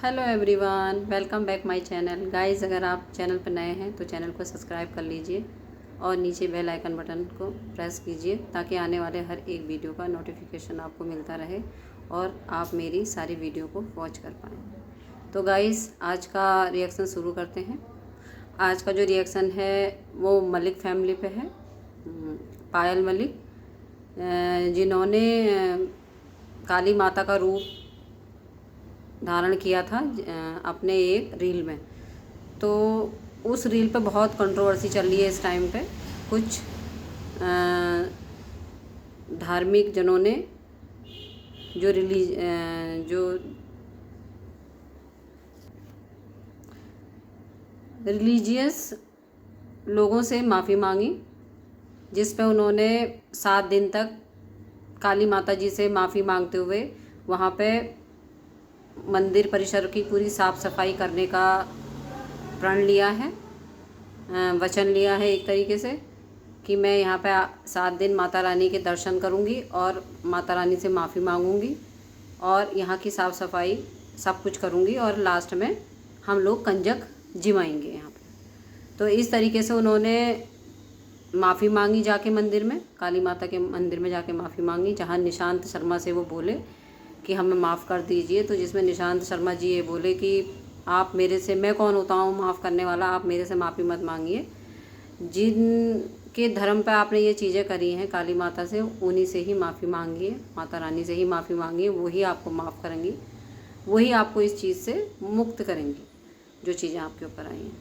Hello everyone, welcome back my channel. Guys, अगर आप channel पर नए हैं तो चैनल को सब्सक्राइब कर लीजिए और नीचे बेल आइकन बटन को प्रेस कीजिए ताकि आने वाले हर एक वीडियो का नोटिफिकेशन आपको मिलता रहे और आप मेरी सारी वीडियो को वॉच कर पाएँ। तो गाइस, आज का रिएक्शन शुरू करते हैं। आज का जो रिएक्शन है वो मलिक फैमिली पे है। पायल मलिक, जिन्होंने काली माता का रूप धारण किया था अपने एक रील में। तो उस रील पे बहुत कंट्रोवर्सी चल रही है इस टाइम पे। कुछ धार्मिक जनों ने जो रिलीजियस लोगों से माफ़ी मांगी, जिस पे उन्होंने 7 दिन तक काली माता जी से माफ़ी मांगते हुए वहाँ पे मंदिर परिसर की पूरी साफ़ सफाई करने का प्रण लिया है, वचन लिया है एक तरीके से कि मैं यहाँ पे 7 दिन माता रानी के दर्शन करूँगी और माता रानी से माफ़ी मांगूंगी और यहाँ की साफ़ सफाई सब कुछ करूँगी और लास्ट में हम लोग कंजक जिमाएंगे यहाँ पे। तो इस तरीके से उन्होंने माफ़ी मांगी जाके मंदिर में, काली माता के मंदिर में जाके माफ़ी मांगी, जहाँ निशांत शर्मा से वो बोले कि हमें माफ़ कर दीजिए। तो जिसमें निशांत शर्मा जी ये बोले कि आप मेरे से, मैं कौन होता हूँ माफ़ करने वाला, आप मेरे से माफ़ी मत मांगिए। जिनके धर्म पे आपने ये चीज़ें करी हैं काली माता से, उन्हीं से ही माफ़ी मांगिए, माता रानी से ही माफ़ी मांगिए, वही आपको माफ़ करेंगी, वही आपको इस चीज़ से मुक्त करेंगी जो चीज़ें आपके ऊपर आई हैं।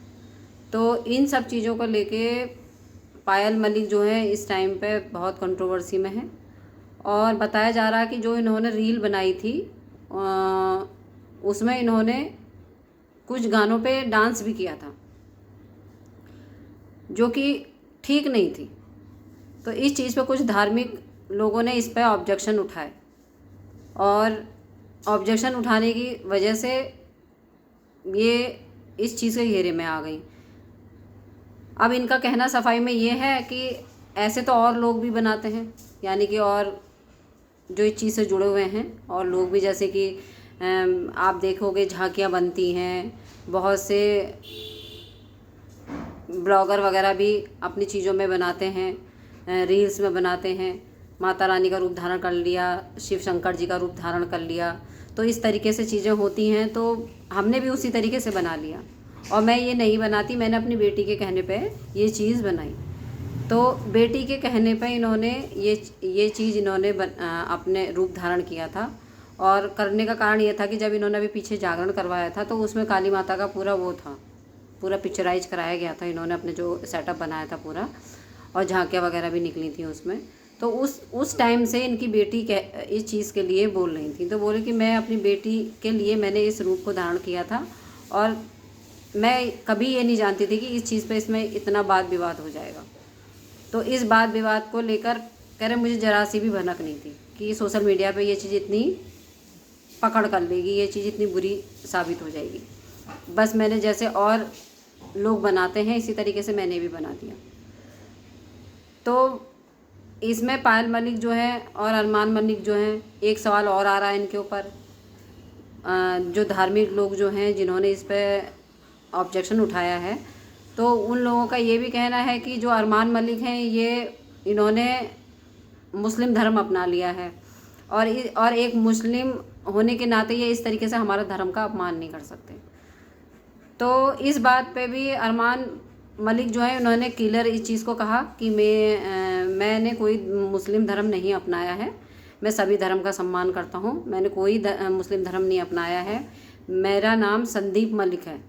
तो इन सब चीज़ों को लेके पायल मलिक जो है इस टाइम पे बहुत कंट्रोवर्सी में है और बताया जा रहा है कि जो इन्होंने रील बनाई थी उसमें इन्होंने कुछ गानों पे डांस भी किया था जो कि ठीक नहीं थी। तो इस चीज़ पे कुछ धार्मिक लोगों ने इस पे ऑब्जेक्शन उठाए और ऑब्जेक्शन उठाने की वजह से ये इस चीज़ के घेरे में आ गई। अब इनका कहना सफाई में ये है कि ऐसे तो और लोग भी बनाते हैं, यानी कि और जो इस चीज़ से जुड़े हुए हैं और लोग भी, जैसे कि आप देखोगे झांकियाँ बनती हैं, बहुत से ब्लॉगर वगैरह भी अपनी चीज़ों में बनाते हैं, रील्स में बनाते हैं, माता रानी का रूप धारण कर लिया, शिव शंकर जी का रूप धारण कर लिया। तो इस तरीके से चीज़ें होती हैं, तो हमने भी उसी तरीके से बना लिया। और मैं ये नहीं बनाती, मैंने अपनी बेटी के कहने पे ये चीज़ बनाई। तो बेटी के कहने पे इन्होंने ये चीज़ इन्होंने अपने रूप धारण किया था। और करने का कारण ये था कि जब इन्होंने अभी पीछे जागरण करवाया था तो उसमें काली माता का पूरा वो था, पूरा पिक्चराइज कराया गया था। इन्होंने अपने जो सेटअप बनाया था पूरा, और झांकियाँ वगैरह भी निकली थी उसमें। तो उस टाइम से इनकी बेटी इस चीज़ के लिए बोल रही थी। तो बोले कि मैं अपनी बेटी के लिए मैंने इस रूप को धारण किया था और मैं कभी ये नहीं जानती थी कि इस चीज़ पे इसमें इतना वाद विवाद हो जाएगा। तो इस वाद विवाद को लेकर कह रहे मुझे जरा सी भी भनक नहीं थी कि सोशल मीडिया पे ये चीज़ इतनी पकड़ कर लेगी, ये चीज़ इतनी बुरी साबित हो जाएगी। बस मैंने जैसे और लोग बनाते हैं इसी तरीके से मैंने भी बना दिया। तो इसमें पायल मलिक जो है और अरमान मलिक जो हैं, एक सवाल और आ रहा है इनके ऊपर। जो धार्मिक लोग जो हैं जिन्होंने इस पर ऑब्जेक्शन उठाया है, तो उन लोगों का ये भी कहना है कि जो अरमान मलिक हैं ये इन्होंने मुस्लिम धर्म अपना लिया है और एक मुस्लिम होने के नाते ये इस तरीके से हमारा धर्म का अपमान नहीं कर सकते। तो इस बात पे भी अरमान मलिक जो है उन्होंने क्लियर इस चीज़ को कहा कि मैंने कोई मुस्लिम धर्म नहीं अपनाया है, मैं सभी धर्म का सम्मान करता हूँ, मैंने कोई मुस्लिम धर्म नहीं अपनाया है। मेरा नाम संदीप मलिक है,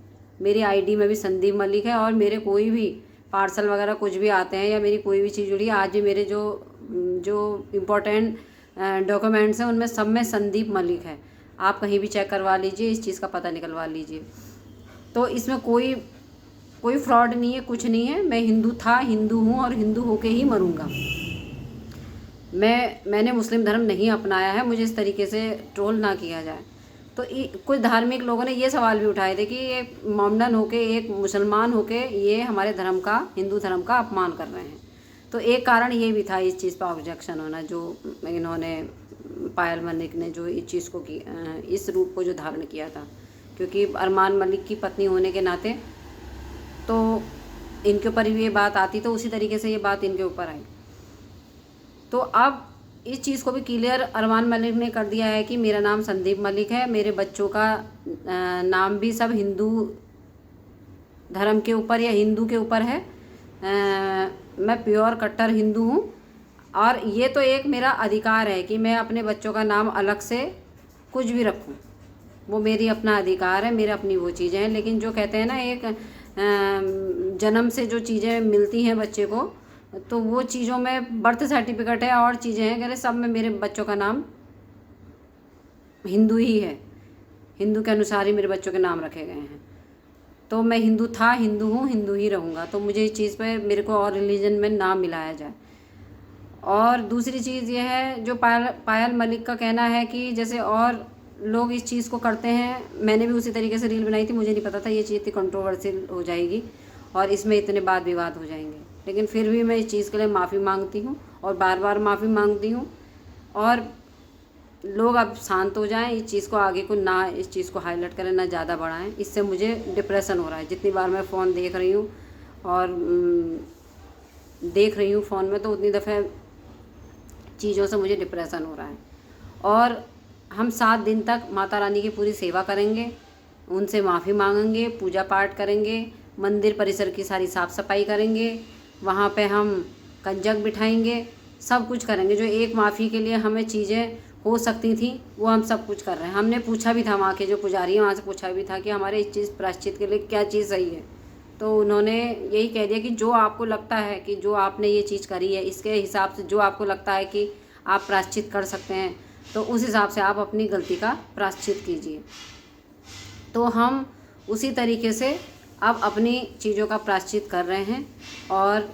मेरी आईडी में भी संदीप मलिक है और मेरे कोई भी पार्सल वगैरह कुछ भी आते हैं या मेरी कोई भी चीज़ जुड़ी है, आज भी मेरे जो इम्पोर्टेंट डॉक्यूमेंट्स हैं उनमें सब में संदीप मलिक है। आप कहीं भी चेक करवा लीजिए, इस चीज़ का पता निकलवा लीजिए। तो इसमें कोई फ्रॉड नहीं है, कुछ नहीं है। मैं हिंदू हूँ और हिंदू होके ही मरूँगा। मैंने मुस्लिम धर्म नहीं अपनाया है, मुझे इस तरीके से ट्रोल ना किया जाए। तो कुछ धार्मिक लोगों ने ये सवाल भी उठाए थे कि ये मोमडन होके, एक मुसलमान होके ये हमारे धर्म का, हिंदू धर्म का अपमान कर रहे हैं। तो एक कारण ये भी था इस चीज़ पर ऑब्जेक्शन होना, जो इन्होंने पायल मलिक ने जो इस चीज़ को इस रूप को जो धारण किया था क्योंकि अरमान मलिक की पत्नी होने के नाते तो इनके ऊपर भी ये बात आती, तो उसी तरीके से ये बात इनके ऊपर आई। तो अब इस चीज़ को भी क्लियर अरमान मलिक ने कर दिया है कि मेरा नाम संदीप मलिक है, मेरे बच्चों का नाम भी सब हिंदू धर्म के ऊपर या हिंदू के ऊपर है। मैं प्योर कट्टर हिंदू हूँ और ये तो एक मेरा अधिकार है कि मैं अपने बच्चों का नाम अलग से कुछ भी रखूँ, वो मेरी अपना अधिकार है, मेरी अपनी वो चीज़ें हैं। लेकिन जो कहते हैं ना, एक जन्म से जो चीज़ें मिलती हैं बच्चे को, तो वो चीज़ों में बर्थ सर्टिफिकेट है और चीज़ें हैं, कह रहे सब में मेरे बच्चों का नाम हिंदू ही है, हिंदू के अनुसार ही मेरे बच्चों के नाम रखे गए हैं। तो मैं हिंदू था, हिंदू हूँ, हिंदू ही रहूँगा। तो मुझे इस चीज़ पे मेरे को और रिलीजन में ना मिलाया जाए। और दूसरी चीज़ ये है, जो पायल मलिक का कहना है कि जैसे और लोग इस चीज़ को करते हैं, मैंने भी उसी तरीके से रील बनाई थी, मुझे नहीं पता था ये चीज़ इतनी कंट्रोवर्शियल हो जाएगी और इसमें इतने वाद विवाद हो जाएंगे। लेकिन फिर भी मैं इस चीज़ के लिए माफ़ी मांगती हूँ और बार बार माफ़ी मांगती हूँ। और लोग अब शांत हो जाएं, इस चीज़ को आगे को ना, इस चीज़ को हाईलाइट करें, ना ज़्यादा बढ़ाएं। इससे मुझे डिप्रेशन हो रहा है। जितनी बार मैं फ़ोन देख रही हूँ और देख रही हूँ फ़ोन में, तो उतनी दफ़े चीज़ों से मुझे डिप्रेशन हो रहा है। और हम 7 दिन तक माता रानी की पूरी सेवा करेंगे, उनसे माफ़ी मांगेंगे, पूजा पाठ करेंगे, मंदिर परिसर की सारी साफ़ सफाई करेंगे, वहाँ पे हम कंजक बिठाएंगे, सब कुछ करेंगे। जो एक माफ़ी के लिए हमें चीज़ें हो सकती थी वो हम सब कुछ कर रहे हैं। हमने पूछा भी था वहाँ के जो पुजारी हैं, वहाँ से पूछा भी था कि हमारे इस चीज़ प्रायश्चित के लिए क्या चीज़ सही है। तो उन्होंने यही कह दिया कि जो आपको लगता है कि जो आपने ये चीज़ करी है, इसके हिसाब से जो आपको लगता है कि आप प्रायश्चित कर सकते हैं, तो उस हिसाब से आप अपनी गलती का प्रायश्चित कीजिए। तो हम उसी तरीके से अब अपनी चीज़ों का प्रायश्चित कर रहे हैं। और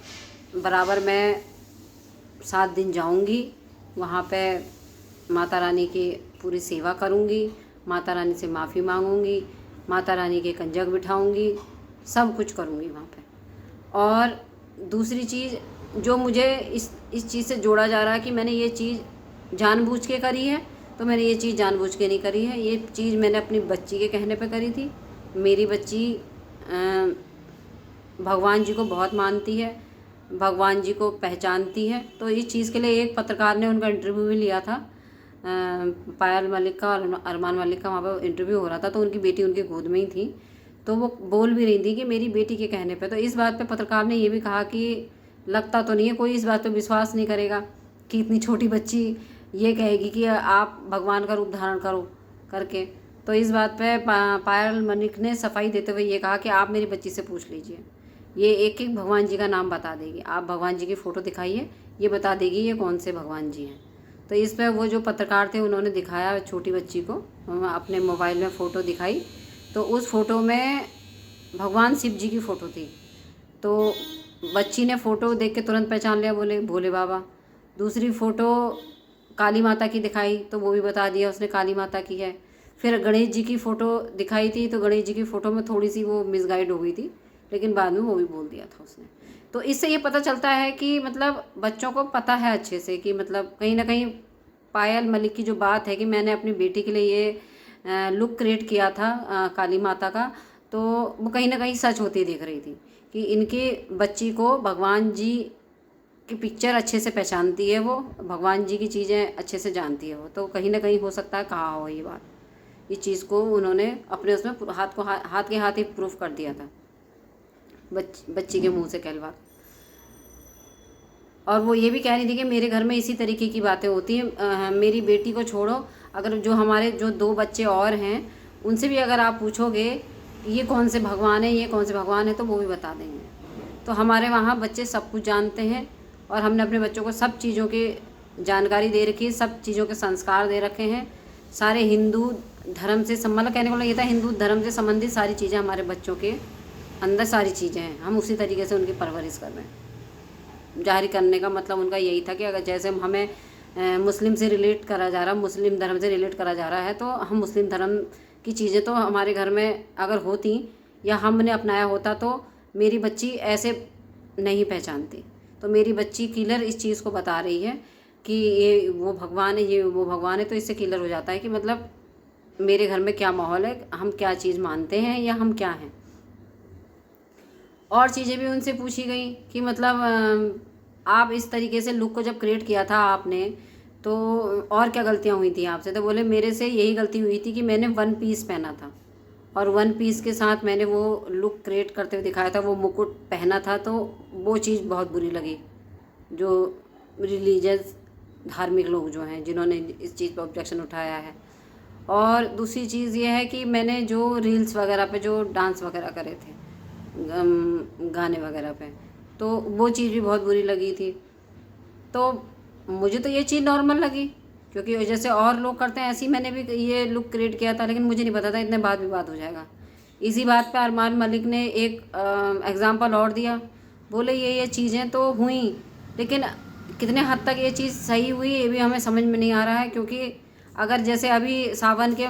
बराबर मैं 7 दिन जाऊंगी वहाँ पे, माता रानी की पूरी सेवा करूंगी, माता रानी से माफ़ी मांगूंगी, माता रानी के कंजक बिठाऊंगी, सब कुछ करूंगी वहाँ पे। और दूसरी चीज़ जो मुझे इस चीज़ से जोड़ा जा रहा है कि मैंने ये चीज़ जानबूझ के करी है, तो मैंने ये चीज़ जानबूझ के नहीं करी है। ये चीज़ मैंने अपनी बच्ची के कहने पे करी थी। मेरी बच्ची भगवान जी को बहुत मानती है, भगवान जी को पहचानती है। तो इस चीज़ के लिए एक पत्रकार ने उनका इंटरव्यू भी लिया था, पायल मलिक का और अरमान मलिक का, वहाँ पर इंटरव्यू हो रहा था। तो उनकी बेटी उनकी गोद में ही थी, तो वो बोल भी रही थी कि मेरी बेटी के कहने पे। तो इस बात पे पत्रकार ने ये भी कहा कि लगता तो नहीं है कोई इस बात पे विश्वास नहीं करेगा कि इतनी छोटी बच्ची ये कहेगी कि आप भगवान का रूप धारण करो करके। तो इस बात पे पायल मलिक ने सफाई देते हुए ये कहा कि आप मेरी बच्ची से पूछ लीजिए, ये एक एक भगवान जी का नाम बता देगी। आप भगवान जी की फ़ोटो दिखाइए, ये बता देगी ये कौन से भगवान जी हैं। तो इस पर वो जो पत्रकार थे उन्होंने दिखाया छोटी बच्ची को, अपने मोबाइल में फ़ोटो दिखाई, तो उस फ़ोटो में भगवान शिव जी की फ़ोटो थी। तो बच्ची ने फ़ोटो देख के तुरंत पहचान लिया, बोले भोले बाबा। दूसरी फ़ोटो काली माता की दिखाई, तो वो भी बता दिया उसने काली माता की है। फिर गणेश जी की फ़ोटो दिखाई थी, तो गणेश जी की फ़ोटो में थोड़ी सी वो मिसगाइड हो गई थी, लेकिन बाद में वो भी बोल दिया था उसने। तो इससे ये पता चलता है कि मतलब बच्चों को पता है अच्छे से कि मतलब कहीं ना कहीं पायल मलिक की जो बात है कि मैंने अपनी बेटी के लिए ये लुक क्रिएट किया था काली माता का, तो वो कहीं ना कहीं सच होती दिख रही थी कि इनकी बच्ची को भगवान जी की पिक्चर अच्छे से पहचानती है, वो भगवान जी की चीज़ें अच्छे से जानती है वो। तो कहीं ना कहीं हो सकता है कहा हो ये बात, इस चीज़ को उन्होंने अपने उसमें हाथ के हाथ ही प्रूफ कर दिया था बच्ची के मुंह से कहलवा। और वो ये भी कह रही थी कि मेरे घर में इसी तरीके की बातें होती हैं। मेरी बेटी को छोड़ो, अगर जो हमारे जो 2 बच्चे और हैं उनसे भी अगर आप पूछोगे ये कौन से भगवान है, ये कौन से भगवान है, तो वो भी बता देंगे। तो हमारे वहाँ बच्चे सब कुछ जानते हैं और हमने अपने बच्चों को सब चीज़ों की जानकारी दे रखी है, सब चीज़ों के संस्कार दे रखे हैं। सारे हिंदू धर्म से मतलब कहने को ये था, हिंदू धर्म से संबंधित सारी चीज़ें हमारे बच्चों के अंदर सारी चीज़ें हैं। हम उसी तरीके से उनकी परवरिश कर रहे हैं। जाहिर करने का मतलब उनका यही था कि अगर जैसे हमें मुस्लिम से रिलेट करा जा रहा, मुस्लिम धर्म से रिलेट करा जा रहा है, तो हम मुस्लिम धर्म की चीज़ें तो हमारे घर में अगर होती या हमने अपनाया होता तो मेरी बच्ची ऐसे नहीं पहचानती। तो मेरी बच्ची क्लियर इस चीज़ को बता रही है कि ये वो भगवान है, ये वो भगवान है। तो इससे क्लियर हो जाता है कि मतलब मेरे घर में क्या माहौल है, हम क्या चीज़ मानते हैं या हम क्या हैं। और चीज़ें भी उनसे पूछी गई कि मतलब आप इस तरीके से लुक को जब क्रिएट किया था आपने, तो और क्या गलतियाँ हुई थी आपसे। तो बोले मेरे से यही गलती हुई थी कि मैंने वन पीस पहना था, और वन पीस के साथ मैंने वो लुक क्रिएट करते हुए दिखाया था, वो मुकुट पहना था, तो वो चीज़ बहुत बुरी लगी। जो रिलीजियस धार्मिक लोग जो हैं, जिन्होंने इस चीज़ पर ऑब्जेक्शन उठाया है। और दूसरी चीज़ ये है कि मैंने जो रील्स वगैरह पे जो डांस वगैरह करे थे, गाने वगैरह पे, तो वो चीज़ भी बहुत बुरी लगी थी। तो मुझे तो ये चीज़ नॉर्मल लगी, क्योंकि जैसे और लोग करते हैं ऐसे ही मैंने भी ये लुक क्रिएट किया था, लेकिन मुझे नहीं पता था इतने बाद विवाद हो जाएगा। इसी बात पे अरमान मलिक ने एक एग्ज़ाम्पल और दिया। बोले ये चीज़ें तो हुई, लेकिन कितने हद तक ये चीज़ सही हुई ये भी हमें समझ में नहीं आ रहा है। क्योंकि अगर जैसे अभी सावन के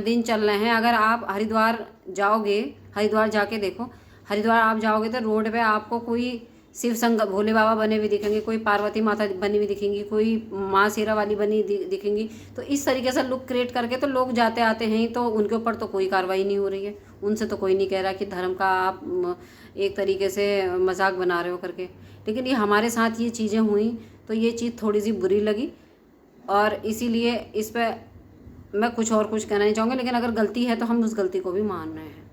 दिन चल रहे हैं, अगर आप हरिद्वार जाओगे, हरिद्वार जाके देखो, हरिद्वार आप जाओगे तो रोड पे आपको कोई शिव शंकर भोले बाबा बने हुए दिखेंगे, कोई पार्वती माता बनी हुई दिखेंगी, कोई माँ शेरा वाली बनी दिखेंगी। तो इस तरीके से लुक क्रिएट करके तो लोग जाते आते हैं, तो उनके ऊपर तो कोई कार्रवाई नहीं हो रही है। उनसे तो कोई नहीं कह रहा कि धर्म का आप एक तरीके से मजाक बना रहे हो करके। लेकिन ये हमारे साथ ये चीज़ें हुई, तो ये चीज़ थोड़ी सी बुरी लगी, और इसीलिए इस पर मैं कुछ और कुछ कहना नहीं चाहूँगी। लेकिन अगर गलती है तो हम उस गलती को भी मान रहे हैं।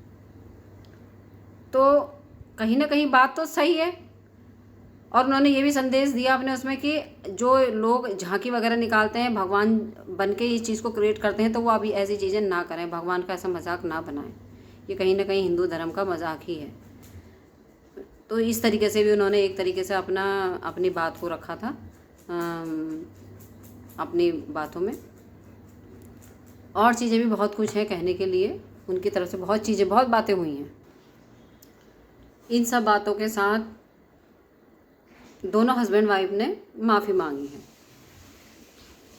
तो कहीं ना कहीं बात तो सही है। और उन्होंने ये भी संदेश दिया अपने उसमें कि जो लोग झांकी वगैरह निकालते हैं, भगवान बन के इस चीज़ को क्रिएट करते हैं, तो वो अभी ऐसी चीज़ें ना करें, भगवान का ऐसा मजाक ना बनाएं। ये कहीं ना कहीं हिंदू धर्म का मजाक ही है। तो इस तरीके से भी उन्होंने एक तरीके से अपनी बात को रखा था अपनी बातों में। और चीज़ें भी बहुत कुछ है कहने के लिए, उनकी तरफ से बहुत चीज़ें, बहुत बातें हुई हैं। इन सब बातों के साथ दोनों हस्बैंड वाइफ ने माफ़ी मांगी है,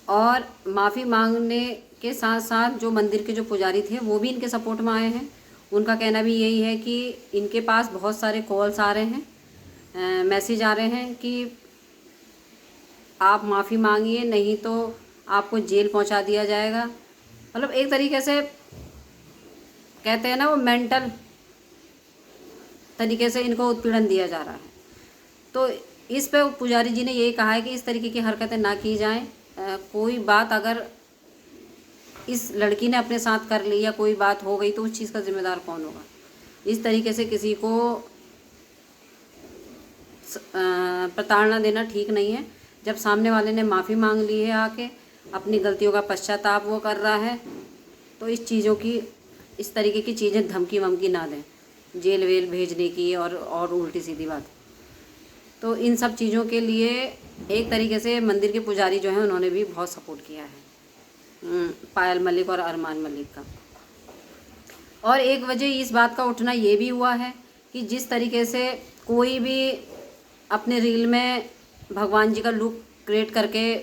और माफ़ी मांगने के साथ साथ जो मंदिर के जो पुजारी थे वो भी इनके सपोर्ट में आए हैं। उनका कहना भी यही है कि इनके पास बहुत सारे कॉल्स आ रहे हैं, मैसेज आ रहे हैं कि आप माफ़ी मांगिए, नहीं तो आपको जेल पहुंचा दिया जाएगा। मतलब एक तरीके से कहते हैं ना, वो मेंटल तरीके से इनको उत्पीड़न दिया जा रहा है। तो इस पे पुजारी जी ने यही कहा है कि इस तरीके की हरकतें ना की जाएं। कोई बात अगर इस लड़की ने अपने साथ कर ली या कोई बात हो गई, तो उस चीज़ का जिम्मेदार कौन होगा। इस तरीके से किसी को प्रताड़ना देना ठीक नहीं है। जब सामने वाले ने माफ़ी मांग ली है, आके अपनी गलतियों का पश्चाताप वो कर रहा है, तो इस चीज़ों की, इस तरीके की चीज़ें धमकी वमकी ना दें, जेल वेल भेजने की और उल्टी सीधी बात। तो इन सब चीज़ों के लिए एक तरीके से मंदिर के पुजारी जो हैं उन्होंने भी बहुत सपोर्ट किया है पायल मलिक और अरमान मलिक का। और एक वजह इस बात का उठना ये भी हुआ है कि जिस तरीके से कोई भी अपने रील में भगवान जी का लुक क्रिएट करके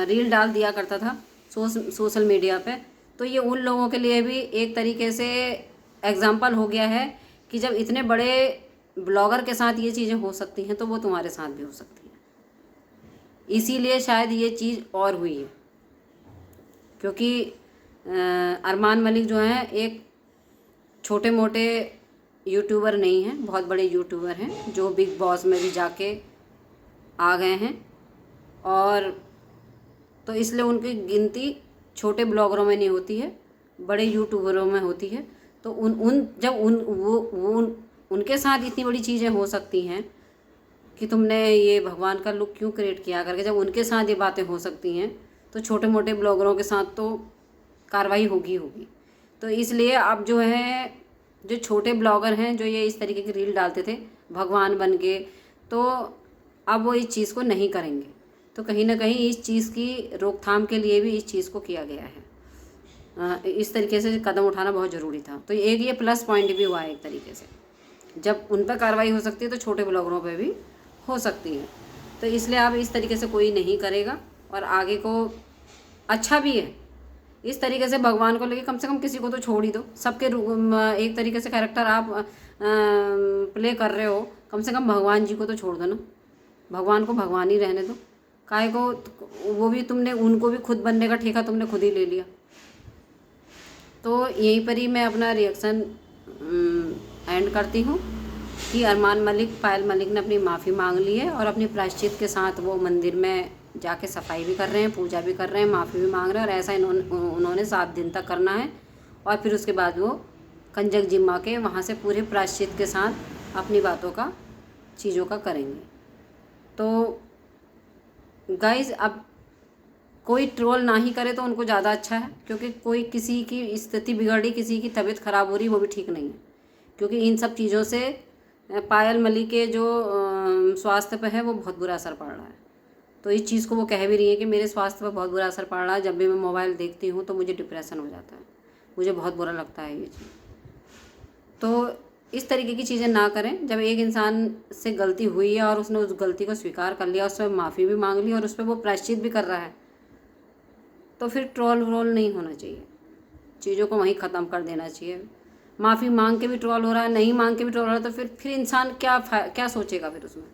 रील डाल दिया करता था सोशल मीडिया पे, तो ये उन लोगों के लिए भी एक तरीके से एग्जाम्पल हो गया है कि जब इतने बड़े ब्लॉगर के साथ ये चीज़ें हो सकती हैं, तो वो तुम्हारे साथ भी हो सकती हैं। इसीलिए शायद ये चीज़ और हुई है, क्योंकि अरमान मलिक जो हैं एक छोटे मोटे यूट्यूबर नहीं हैं, बहुत बड़े यूट्यूबर हैं, जो बिग बॉस में भी जाके आ गए हैं। और तो इसलिए उनकी गिनती छोटे ब्लॉगरों में नहीं होती है, बड़े यूट्यूबरों में होती है। तो उनके साथ इतनी बड़ी चीज़ें हो सकती हैं कि तुमने ये भगवान का लुक क्यों क्रिएट किया करके, जब उनके साथ ये बातें हो सकती हैं, तो छोटे मोटे ब्लॉगरों के साथ तो कार्रवाई होगी। तो इसलिए अब जो है, जो छोटे ब्लॉगर हैं जो ये इस तरीके की रील डालते थे भगवान बन के, तो अब वो इस चीज़ को नहीं करेंगे। तो कहीं ना कहीं इस चीज़ की रोकथाम के लिए भी इस चीज़ को किया गया है। इस तरीके से कदम उठाना बहुत ज़रूरी था। तो एक ये प्लस पॉइंट भी हुआ है एक तरीके से, जब उन पर कार्रवाई हो सकती है तो छोटे ब्लॉगरों पर भी हो सकती है। तो इसलिए अब इस तरीके से कोई नहीं करेगा, और आगे को अच्छा भी है। इस तरीके से भगवान को लेके कम से कम किसी को तो छोड़ ही दो। सबके एक तरीके से कैरेक्टर आप प्ले कर रहे हो, कम से कम भगवान जी को तो छोड़ दो ना, भगवान को भगवान ही रहने दो। काहे को वो भी तुमने, उनको भी खुद बनने का ठेका तुमने खुद ही ले लिया। तो यहीं पर ही मैं अपना रिएक्शन एंड करती हूँ कि अरमान मलिक, पायल मलिक ने अपनी माफ़ी मांग ली है और अपनी प्रायश्चित के साथ वो मंदिर में जाके सफाई भी कर रहे हैं, पूजा भी कर रहे हैं, माफ़ी भी मांग रहे हैं। और ऐसा उन्होंने 7 दिन तक करना है और फिर उसके बाद वो कंजक जिम्मा के वहाँ से पूरे प्रायश्चित के साथ अपनी बातों का, चीज़ों का करेंगे। तो गाइज़, अब कोई ट्रोल ना ही करे तो उनको ज़्यादा अच्छा है, क्योंकि कोई किसी की स्थिति बिगड़ी, किसी की तबीयत ख़राब हो रही, वो भी ठीक नहीं है। क्योंकि इन सब चीज़ों से पायल मलिक के जो स्वास्थ्य पे है वो बहुत बुरा असर पड़ रहा है। तो इस चीज़ को वो कह भी रही है कि मेरे स्वास्थ्य पर बहुत बुरा असर पड़ रहा है, जब भी मैं मोबाइल देखती हूँ तो मुझे डिप्रेशन हो जाता है, मुझे बहुत बुरा लगता है ये चीज़। तो इस तरीके की चीज़ें ना करें। जब एक इंसान से गलती हुई है और उसने उस गलती को स्वीकार कर लिया, उससे माफ़ी भी मांग ली और उस पर वो प्रायश्चित भी कर रहा है, तो फिर ट्रोल व्रोल नहीं होना चाहिए, चीज़ों को वहीं ख़त्म कर देना चाहिए। माफ़ी मांग के भी ट्रोल हो रहा है, नहीं मांग के भी ट्रोल हो रहा है, तो फिर इंसान क्या सोचेगा फिर उसमें।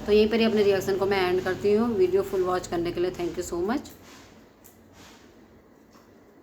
तो यहीं पर ही अपने रिएक्शन को मैं एंड करती हूँ। वीडियो फुल वॉच करने के लिए थैंक यू सो मच।